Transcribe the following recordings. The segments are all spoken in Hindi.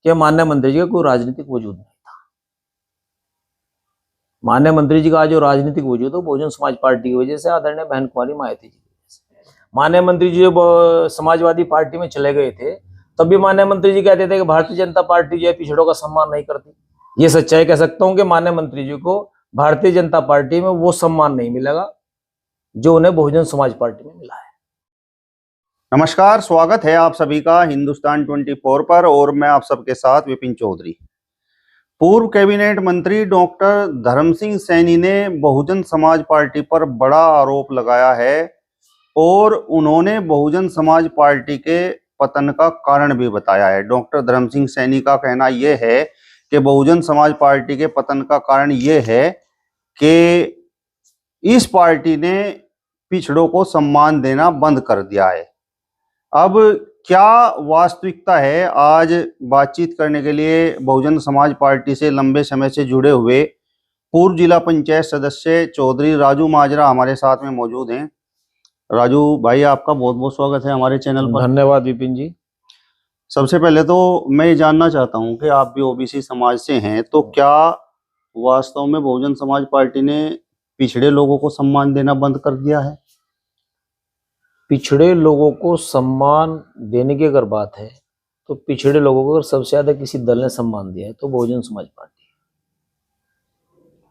कि माननीय मंत्री जी का कोई राजनीतिक वजूद नहीं था। माननीय मंत्री जी का जो राजनीतिक वजूद है बहुजन समाज पार्टी की वजह से, आदरणीय बहन कुमारी मायावती जी की वजह से। माननीय मंत्री जी जब समाजवादी पार्टी में चले गए थे तब भी माननीय मंत्री जी कहते थे कि भारतीय जनता पार्टी जो है पिछड़ों का सम्मान नहीं करती। ये सच्चाई कह सकता हूं कि माननीय मंत्री जी को भारतीय जनता पार्टी में वो सम्मान नहीं मिलेगा जो उन्हें बहुजन समाज पार्टी में मिला है। नमस्कार, स्वागत है आप सभी का हिंदुस्तान 24 पर और मैं आप सबके साथ विपिन चौधरी। पूर्व कैबिनेट मंत्री डॉक्टर धर्म सिंह सैनी ने बहुजन समाज पार्टी पर बड़ा आरोप लगाया है और उन्होंने बहुजन समाज पार्टी के पतन का कारण भी बताया है। डॉक्टर धर्म सिंह सैनी का कहना यह है कि बहुजन समाज पार्टी के पतन का कारण यह है कि इस पार्टी ने पिछड़ों को सम्मान देना बंद कर दिया है। अब क्या वास्तविकता है, आज बातचीत करने के लिए बहुजन समाज पार्टी से लंबे समय से जुड़े हुए पूर्व जिला पंचायत सदस्य चौधरी राजू माजरा हमारे साथ में मौजूद हैं। राजू भाई, आपका बहुत बहुत स्वागत है हमारे चैनल पर। धन्यवाद विपिन जी। सबसे पहले तो मैं ये जानना चाहता हूं कि आप भी ओबीसी समाज से हैं, तो क्या वास्तव में बहुजन समाज पार्टी ने पिछड़े लोगों को सम्मान देना बंद कर दिया है? पिछड़े लोगों को सम्मान देने की अगर बात है तो पिछड़े लोगों को अगर सबसे ज्यादा किसी दल ने सम्मान दिया है तो बहुजन समाज पार्टी है।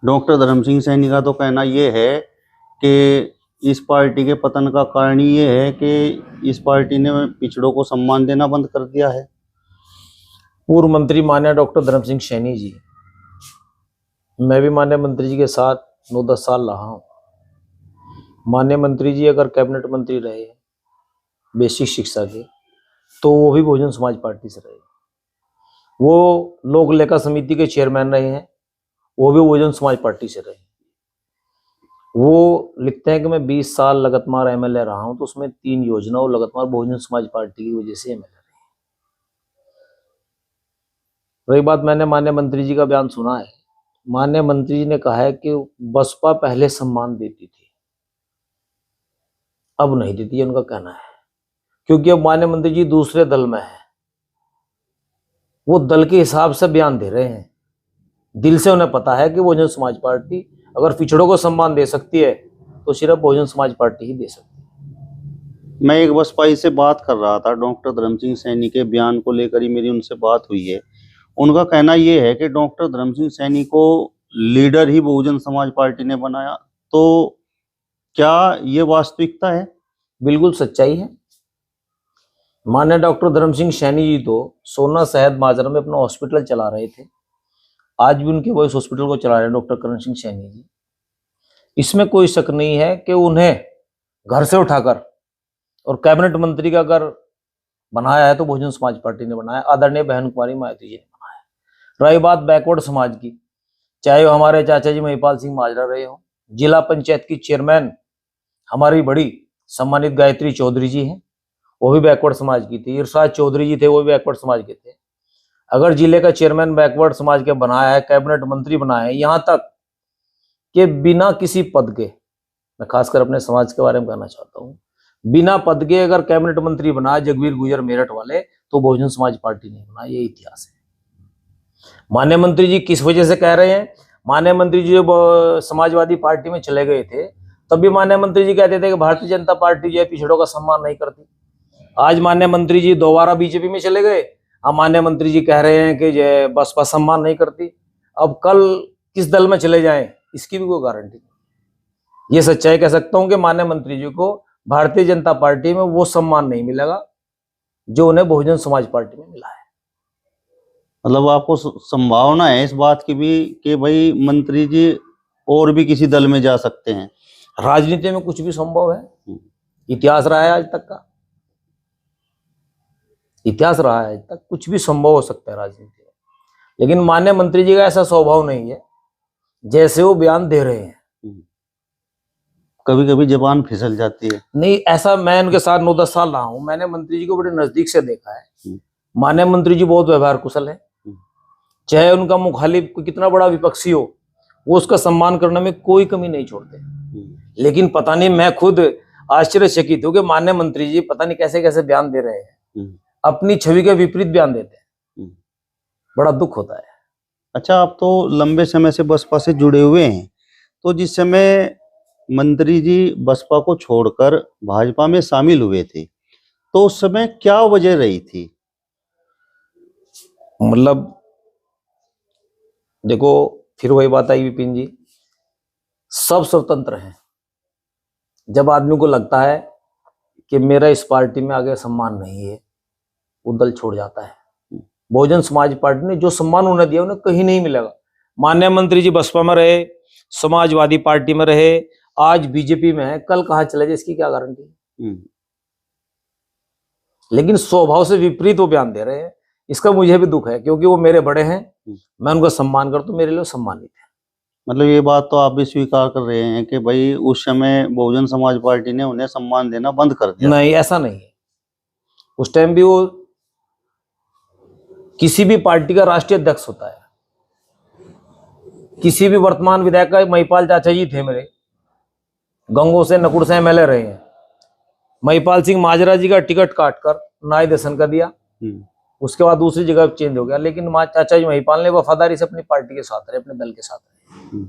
डॉक्टर धर्म सिंह सैनी का तो कहना यह है कि इस पार्टी के पतन का कारण ये है कि इस पार्टी ने पिछड़ों को सम्मान देना बंद कर दिया है। पूर्व मंत्री माननीय डॉक्टर धर्म सिंह सैनी जी, मैं भी माननीय मंत्री जी के साथ 9-10 साल रहा हूँ। माननीय मंत्री जी अगर कैबिनेट मंत्री रहे बेसिक शिक्षा के तो वो भी बहुजन समाज पार्टी से रहे। वो लोक लेखा समिति के चेयरमैन रहे हैं, वो भी बहुजन समाज पार्टी से रहे। वो लिखते हैं कि मैं 20 साल लगातार एमएलए रहा हूं तो उसमें 3 योजनाओं लगातार बहुजन समाज पार्टी की वजह से एमएलए रहे। वही बात मैंने माननीय मंत्री जी का बयान सुना है। माननीय मंत्री जी ने कहा है कि बसपा पहले सम्मान देती थी, अब नहीं देती है, उनका कहना है। क्योंकि अब माननीय मंत्री जी दूसरे दल में है, वो दल के हिसाब से बयान दे रहे हैं। दिल से उन्हें पता है कि बहुजन समाज पार्टी अगर पिछड़ों को सम्मान दे सकती है तो सिर्फ बहुजन समाज पार्टी ही दे सकती है। मैं एक बसपाई से बात कर रहा था, डॉक्टर धर्म सिंह सैनी के बयान को लेकर ही मेरी उनसे बात हुई है। उनका कहना यह है कि डॉक्टर धर्म सिंह सैनी को लीडर ही बहुजन समाज पार्टी ने बनाया, तो क्या ये वास्तविकता है? बिल्कुल सच्चाई है। माननीय डॉक्टर धर्म सिंह सैनी जी तो सोना शहद माजरा में अपना हॉस्पिटल चला रहे थे, आज भी उनके वॉइस हॉस्पिटल को चला रहे हैं डॉक्टर करण सिंह सैनी जी। इसमें कोई शक नहीं है कि उन्हें घर से उठाकर और कैबिनेट मंत्री का अगर बनाया है तो बहुजन समाज पार्टी ने बनाया, आदरणीय बहन कुमारी मायावती जी ने बनाया। रही बात बैकवर्ड समाज की, चाहे वो हमारे चाचा जी महिपाल सिंह माजरा रहे हो, जिला पंचायत की चेयरमैन हमारी बड़ी सम्मानित गायत्री चौधरी जी हैं, वो भी बैकवर्ड समाज की थी। इरशाद चौधरी जी थे, वो भी बैकवर्ड समाज के थे। अगर जिले का चेयरमैन बैकवर्ड समाज के बनाया है, कैबिनेट मंत्री बनाया है, यहां तक कि बिना किसी पद के, मैं खासकर अपने समाज के बारे में कहना चाहता हूं, बिना पद के अगर कैबिनेट मंत्री बनाया जगबीर गुजर मेरठ वाले तो बहुजन समाज पार्टी नहीं बना, ये इतिहास है। माननीय मंत्री जी किस वजह से कह रहे हैं? माननीय मंत्री जी जब समाजवादी पार्टी में चले गए थे तब भी माननीय मंत्री जी कहते थे कि भारतीय जनता पार्टी जो है पिछड़ों का सम्मान नहीं करती। आज माननीय मंत्री जी दोबारा बीजेपी में चले गए, अब माननीय मंत्री जी कह रहे हैं कि बसपा सम्मान नहीं करती। अब कल किस दल में चले जाएं इसकी भी कोई गारंटी नहीं। ये सच्चाई कह सकता हूं कि माननीय मंत्री जी को भारतीय जनता पार्टी में वो सम्मान नहीं मिलेगा जो उन्हें बहुजन समाज पार्टी में मिला है। मतलब आपको संभावना है इस बात की भी कि भाई मंत्री जी और भी किसी दल में जा सकते हैं? राजनीति में कुछ भी संभव है, इतिहास रहा है आज तक का, इतिहास रहा है आज तक, कुछ भी संभव हो सकता है राजनीति में। लेकिन माननीय मंत्री जी का ऐसा स्वभाव नहीं है जैसे वो बयान दे रहे हैं। कभी कभी जबान फिसल जाती है। नहीं, ऐसा मैं उनके साथ 9-10 साल रहा हूं, मैंने मंत्री जी को बड़े नजदीक से देखा है। माननीय मंत्री जी बहुत व्यवहार कुशल है, चाहे उनका मुखालिफ कितना बड़ा विपक्षी हो वो उसका सम्मान करने में कोई कमी नहीं छोड़ते। लेकिन पता नहीं, मैं खुद आश्चर्यचकित हूं कि माननीय मंत्री जी पता नहीं कैसे कैसे बयान दे रहे हैं, अपनी छवि के विपरीत बयान देते हैं। बड़ा दुख होता है। अच्छा, आप तो लंबे समय से बसपा से जुड़े हुए हैं, तो जिस समय मंत्री जी बसपा को छोड़कर भाजपा में शामिल हुए थे, तो उस समय क्या वजह रही थी? मतलब देखो, फिर वही बात आई विपिन जी, सब स्वतंत्र हैं। जब आदमी को लगता है कि मेरा इस पार्टी में आगे सम्मान नहीं है, वो दल छोड़ जाता है। बहुजन समाज पार्टी ने जो सम्मान उन्हें दिया उन्हें कहीं नहीं मिलेगा। माननीय मंत्री जी बसपा में रहे, समाजवादी पार्टी में रहे, आज बीजेपी में है, कल कहाँ चले जाए इसकी क्या गारंटी। लेकिन स्वभाव से विपरीत वो बयान दे रहे हैं, इसका मुझे भी दुख है, क्योंकि वो मेरे बड़े हैं, मैं उनका सम्मान करता हूं, मेरे लिए सम्मानित है। मतलब ये बात तो आप भी स्वीकार कर रहे हैं कि भाई उस समय बहुजन समाज पार्टी ने उन्हें सम्मान देना बंद कर दिया? नहीं, ऐसा नहीं है। उस टाइम भी वो किसी भी पार्टी का राष्ट्रीय अध्यक्ष होता है। किसी भी वर्तमान विधायक का, महिपाल चाचा जी थे मेरे, गंगों से नकुड़ से एमएलए रहे हैं। महिपाल सिंह माजरा जी का टिकट काटकर नाई दर्शन कर दिया, उसके बाद दूसरी जगह चेंज हो गया, लेकिन चाचा जी महिपाल ने वफादारी से अपनी पार्टी के साथ रहे, अपने दल के साथ रहे।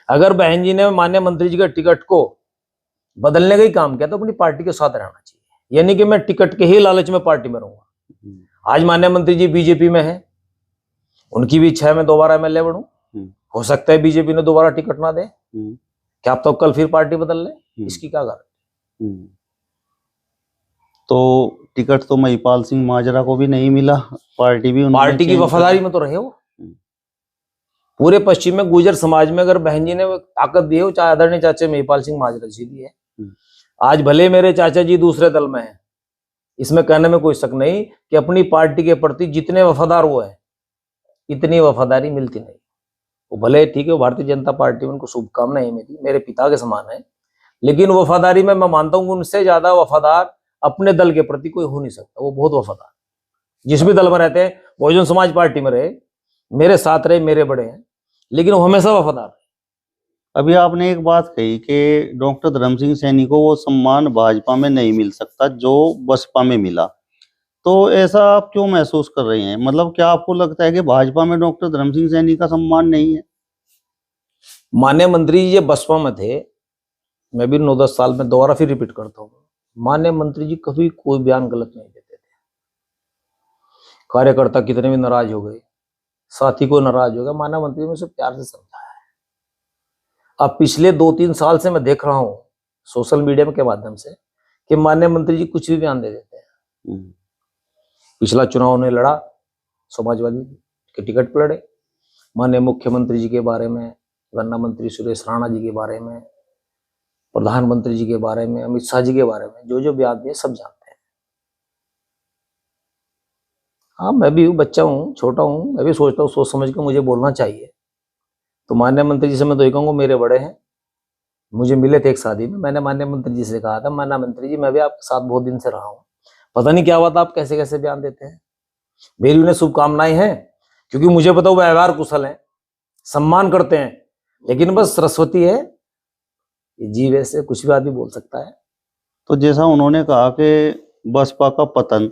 अगर बहन जी ने माननीय मंत्री जी के टिकट को बदलने का ही काम किया तो अपनी पार्टी के साथ रहना चाहिए, यानी कि मैं टिकट के ही लालच में पार्टी में रहूंगा। आज माननीय मंत्री जी बीजेपी में है, उनकी भी इच्छा है मैं दोबारा एमएलए बनूं। हो सकता है बीजेपी ने दोबारा टिकट ना दे, क्या आप तो कल फिर पार्टी बदल ले, इसकी क्या गारंटी। तो टिकट तो महिपाल सिंह माजरा को भी नहीं मिला, पार्टी भी पार्टी की वफादारी में तो रहे हो। पूरे पश्चिम में गुर्जर समाज में अगर बहन जी ने ताकत दी है, चाहे आदरणीय चाचा महिपाल सिंह माजरा जी दी है। आज भले मेरे चाचा जी दूसरे दल में हैं, इसमें कहने में कोई शक नहीं कि अपनी पार्टी के प्रति जितने वफादार वो है, इतनी वफादारी मिलती नहीं। वो भले ठीक है, वो भारतीय जनता पार्टी में, उनको शुभकामनाएं मेरी, मेरे पिता के समान है, लेकिन वफादारी में मैं मानता हूं कि उनसे ज्यादा वफादार अपने दल के प्रति कोई हो नहीं सकता। वो बहुत वफादार, जिस भी दल में रहते हैं, बहुजन समाज पार्टी में रहे, मेरे साथ रहे, मेरे बड़े हैं, लेकिन वो हमेशा वफादार। अभी आपने एक बात कही कि डॉक्टर धर्म सिंह सैनी को वो सम्मान भाजपा में नहीं मिल सकता जो बसपा में मिला, तो ऐसा आप क्यों महसूस कर रहे हैं? मतलब क्या आपको लगता है कि भाजपा में डॉक्टर धर्म सिंह सैनी का सम्मान नहीं है? माननीय मंत्री जी बसपा में थे, मैं भी 9-10 साल में दोबारा फिर रिपीट करता हूँ, माननीय मंत्री जी कभी कोई बयान गलत नहीं देते थे। कार्यकर्ता कितने भी नाराज हो गए, साथी को नाराज हो गया, माननीय मंत्री ने उसे प्यार से समझाया है। अब पिछले 2-3 साल से मैं देख रहा हूं सोशल मीडिया के माध्यम से कि माननीय मंत्री जी कुछ भी बयान दे देते हैं। पिछला चुनाव उन्हें लड़ा, समाजवादी के टिकट पर लड़े, माननीय मुख्यमंत्री जी के बारे में, गन्ना मंत्री सुरेश राणा जी के बारे में, प्रधानमंत्री जी के बारे में, अमित शाह जी के बारे में जो जो बयान दिए सब जानते हैं। हाँ, मैं भी हूँ, बच्चा हूँ, छोटा हूँ, मैं भी सोचता हूँ सोच समझ के मुझे बोलना चाहिए। तो माननीय मंत्री जी से मैं तो ये कहूँगा, मेरे बड़े हैं, मुझे मिले थे एक शादी में, मैंने माननीय मंत्री जी से कहा था, माननीय मंत्री जी मैं भी आपके साथ बहुत दिन से रहा हूँ, पता नहीं क्या बात आप कैसे कैसे बयान देते हैं। मेरी उन्हें शुभकामनाएं हैं, क्योंकि मुझे पता वो व्यवहार कुशल हैं, सम्मान करते हैं, लेकिन बस सरस्वती है, जी वैसे कुछ भी आदमी बोल सकता है। तो जैसा उन्होंने कहा कि बसपा का पतन,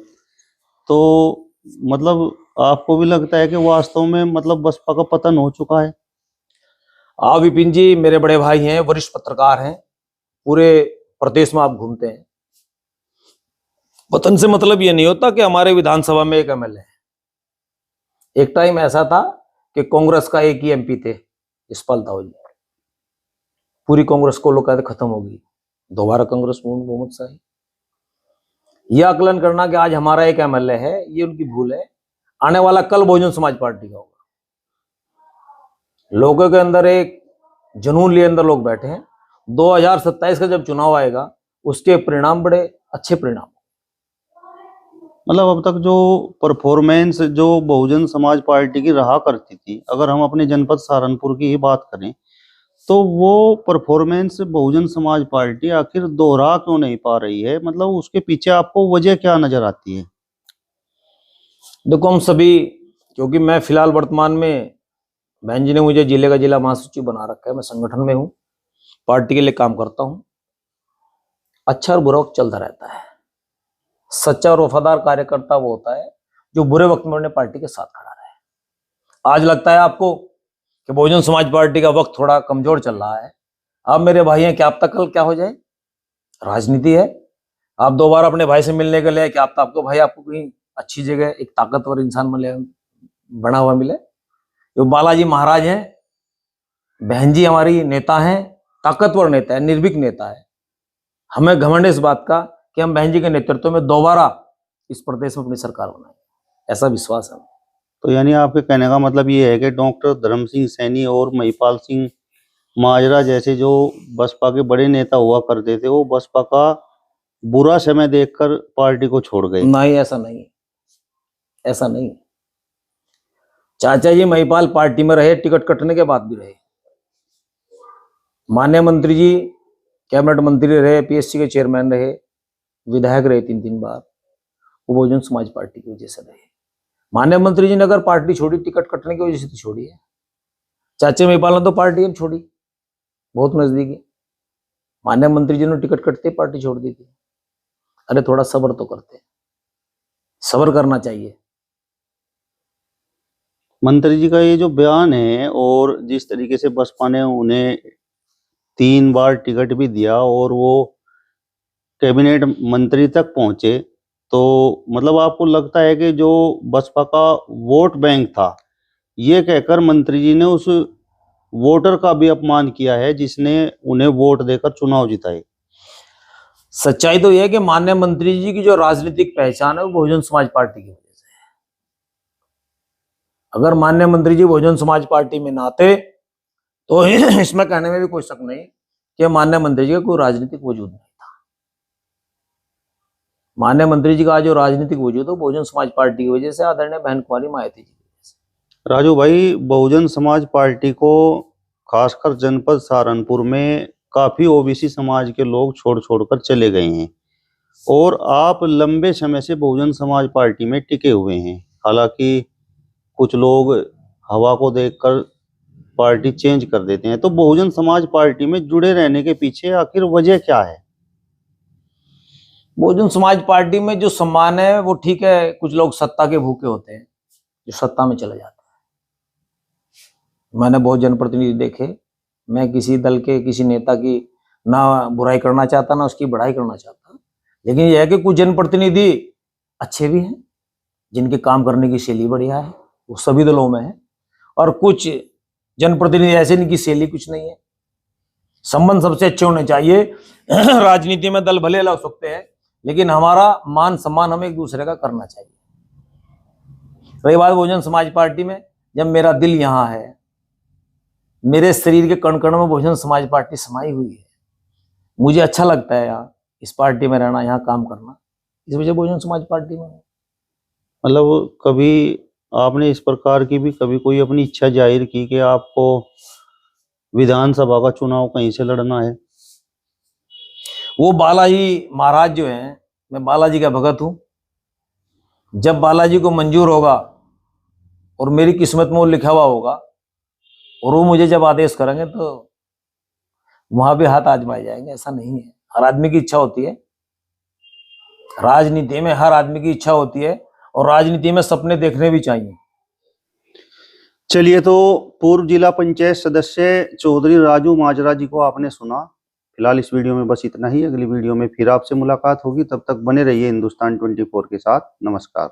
तो मतलब आपको भी लगता है कि वास्तव में मतलब बसपा का पतन हो चुका है? विपिन जी मेरे बड़े भाई हैं, वरिष्ठ पत्रकार हैं, पूरे प्रदेश में आप घूमते हैं। पतन से मतलब ये नहीं होता कि हमारे विधानसभा में एक एमएलए है। एक टाइम ऐसा था कि कांग्रेस का एक ही एमपी थे, यशपाल ताऊ जी, पूरी कांग्रेस को लोग कहते खत्म होगी, दोबारा कांग्रेस बहुमत से आई। यह आकलन करना कि आज हमारा एक एमएलए है, ये उनकी भूल है। आने वाला कल बहुजन समाज पार्टी का होगा। लोगों के अंदर एक जुनून लिए अंदर लोग बैठे हैं। 2027 का जब चुनाव आएगा, उसके परिणाम बड़े अच्छे परिणाम। मतलब अब तक जो परफॉर्मेंस जो बहुजन समाज पार्टी की रहा करती थी, अगर हम अपने जनपद सहारनपुर की ही बात करें, तो वो परफॉर्मेंस बहुजन समाज पार्टी आखिर दोहरा क्यों नहीं पा रही है? मतलब उसके पीछे आपको वजह क्या नजर आती है? देखो, हम सभी, क्योंकि मैं फिलहाल वर्तमान में, बहन जी ने मुझे जिले का जिला महासचिव बना रखा है, मैं संगठन में हूँ, पार्टी के लिए काम करता हूँ। अच्छा और बुरा वक्त चलता रहता है। सच्चा और वफादार कार्यकर्ता वो होता है जो बुरे वक्त में अपने पार्टी के साथ खड़ा रहे। आज लगता है आपको कि बहुजन समाज पार्टी का वक्त थोड़ा कमजोर चल रहा है। अब मेरे भाई हैं, क्या आप तक कल क्या हो जाए? राजनीति है। आप दोबारा अपने भाई से मिलने के लिए, क्या आप आपको भाई आपको कहीं अच्छी जगह एक ताकतवर इंसान मिले, बना हुआ मिले? जो बालाजी महाराज हैं, बहन जी हमारी नेता हैं, ताकतवर नेता है, निर्भीक नेता है। हमें घमंड इस बात का कि हम बहन जी के नेतृत्व में दोबारा इस प्रदेश में अपनी सरकार बनाएंगे, ऐसा विश्वास है। तो यानी आपके कहने का मतलब ये है कि डॉक्टर धर्म सिंह सैनी और महिपाल सिंह माजरा जैसे जो बसपा के बड़े नेता हुआ करते थे, वो बसपा का बुरा समय देखकर पार्टी को छोड़ गए? नहीं, ऐसा नहीं, ऐसा नहीं। चाचा जी महिपाल पार्टी में रहे, टिकट कटने के बाद भी रहे। माननीय मंत्री जी कैबिनेट मंत्री रहे, पीएससी के चेयरमैन रहे, विधायक रहे 3-3 बार। वो बहुजन समाज पार्टी की वजह से रहे। माननीय मंत्री जी ने अगर पार्टी छोड़ी टिकट कटने की वजह से तो छोड़ी है। चाचा महिपाल ने तो पार्टी अब छोड़ी, बहुत नजदीकी। माननीय मंत्री जी ने टिकट कटते पार्टी छोड़ दी थी। अरे थोड़ा सब्र तो करते, सब्र करना चाहिए। मंत्री जी का ये जो बयान है और जिस तरीके से बसपा ने उन्हें 3 बार टिकट भी दिया और वो कैबिनेट मंत्री तक पहुंचे, तो मतलब आपको लगता है कि जो बसपा का वोट बैंक था, ये कहकर मंत्री जी ने उस वोटर का भी अपमान किया है जिसने उन्हें वोट देकर चुनाव जिताए? सच्चाई तो यह है कि माननीय मंत्री जी की जो राजनीतिक पहचान है वो बहुजन समाज पार्टी की वजह से है। अगर माननीय मंत्री जी बहुजन समाज पार्टी में ना आते तो इसमें कहने में भी कोई शक नहीं कि माननीय मंत्री जी का कोई राजनीतिक वजूद नहीं था। माननीय मंत्री जी का जो राजनीतिक वजूद है बहुजन समाज पार्टी की वजह से, आदरणीय बहन कुमारी मायावती जी की वजह से। राजू भाई, बहुजन समाज पार्टी को खासकर जनपद सहारनपुर में काफी ओबीसी समाज के लोग छोड़ छोड़कर चले गए हैं और आप लंबे समय से बहुजन समाज पार्टी में टिके हुए हैं। हालांकि कुछ लोग हवा को देखकर पार्टी चेंज कर देते हैं, तो बहुजन समाज पार्टी में जुड़े रहने के पीछे आखिर वजह क्या है? बहुजन समाज पार्टी में जो सम्मान है वो ठीक है। कुछ लोग सत्ता के भूखे होते हैं जो सत्ता में चले जाते हैं। मैंने बहुत जनप्रतिनिधि देखे। मैं किसी दल के किसी नेता की ना बुराई करना चाहता ना उसकी बढ़ाई करना चाहता, लेकिन यह है कि कुछ जनप्रतिनिधि अच्छे भी हैं जिनके काम करने की शैली बढ़िया है, वो सभी दलों में है। और कुछ जनप्रतिनिधि ऐसे जिनकी शैली कुछ नहीं है। संबंध सबसे अच्छे होने चाहिए। राजनीति में दल भले अलग सकते हैं लेकिन हमारा मान सम्मान हमें एक दूसरे का करना चाहिए। रही बात बहुजन समाज पार्टी में, जब मेरा दिल यहाँ है, मेरे शरीर के कण कण में बहुजन समाज पार्टी समाई हुई है, मुझे अच्छा लगता है यहाँ इस पार्टी में रहना, यहाँ काम करना, इस वजह बहुजन समाज पार्टी में। मतलब कभी आपने इस प्रकार की भी कभी कोई अपनी इच्छा जाहिर की कि आपको विधानसभा का चुनाव कहीं से लड़ना है? वो बालाजी महाराज जो हैं, मैं बालाजी का भगत हूं। जब बालाजी को मंजूर होगा और मेरी किस्मत में वो लिखा हुआ होगा और वो मुझे जब आदेश करेंगे तो वहां भी हाथ आजमाए जाएंगे। ऐसा नहीं है, हर आदमी की इच्छा होती है। राजनीति में हर आदमी की इच्छा होती है और राजनीति में सपने देखने भी चाहिए। चलिए, तो पूर्व जिला पंचायत सदस्य चौधरी राजू माजरा जी को आपने सुना। फिलहाल इस वीडियो में बस इतना ही। अगली वीडियो में फिर आपसे मुलाकात होगी, तब तक बने रहिए हिंदुस्तान 24 के साथ। नमस्कार।